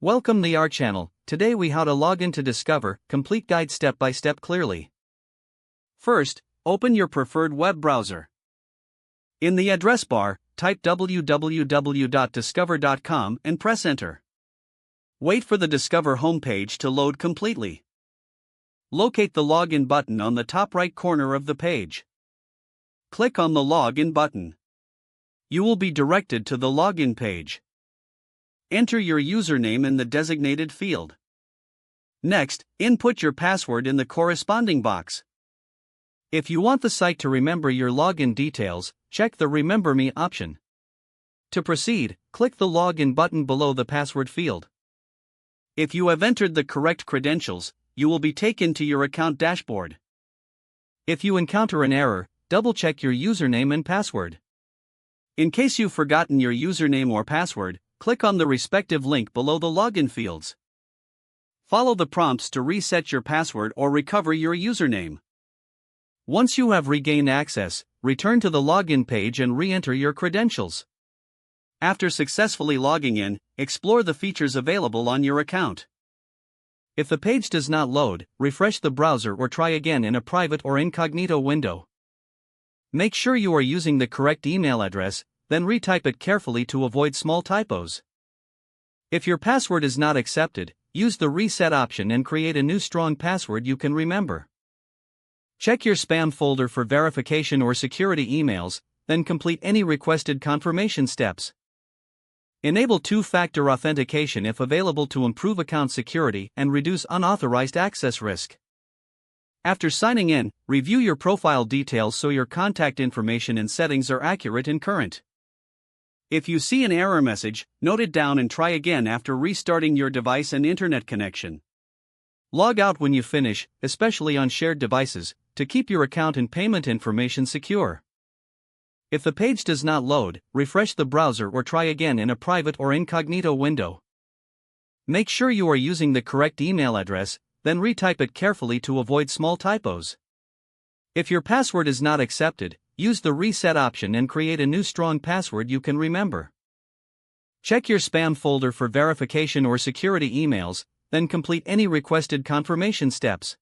Welcome to our channel. Today we how to log into Discover, complete guide step by step clearly. First, open your preferred web browser. In the address bar, type www.discover.com and press enter. Wait for the Discover homepage to load completely. Locate the login button on the top right corner of the page. Click on the login button. You will be directed to the login page. Enter your username in the designated field. Next, input your password in the corresponding box. If you want the site to remember your login details, check the Remember Me option. To proceed, click the login button below the password field. If you have entered the correct credentials, you will be taken to your account dashboard. If you encounter an error, double-check your username and password. In case you've forgotten your username or password, click on the respective link below the login fields. Follow the prompts to reset your password or recover your username. Once you have regained access, return to the login page and re-enter your credentials. After successfully logging in, explore the features available on your account. If the page does not load, refresh the browser or try again in a private or incognito window. Make sure you are using the correct email address, then retype it carefully to avoid small typos. If your password is not accepted, use the reset option and create a new strong password you can remember. Check your spam folder for verification or security emails, then complete any requested confirmation steps. Enable two-factor authentication if available to improve account security and reduce unauthorized access risk. After signing in, review your profile details so your contact information and settings are accurate and current. If you see an error message, note it down and try again after restarting your device and internet connection. Log out when you finish, especially on shared devices, to keep your account and payment information secure. If the page does not load, refresh the browser or try again in a private or incognito window. Make sure you are using the correct email address, then retype it carefully to avoid small typos. If your password is not accepted, use the reset option and create a new strong password you can remember. Check your spam folder for verification or security emails, then complete any requested confirmation steps.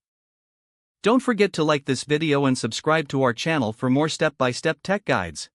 Don't forget to like this video and subscribe to our channel for more step-by-step tech guides.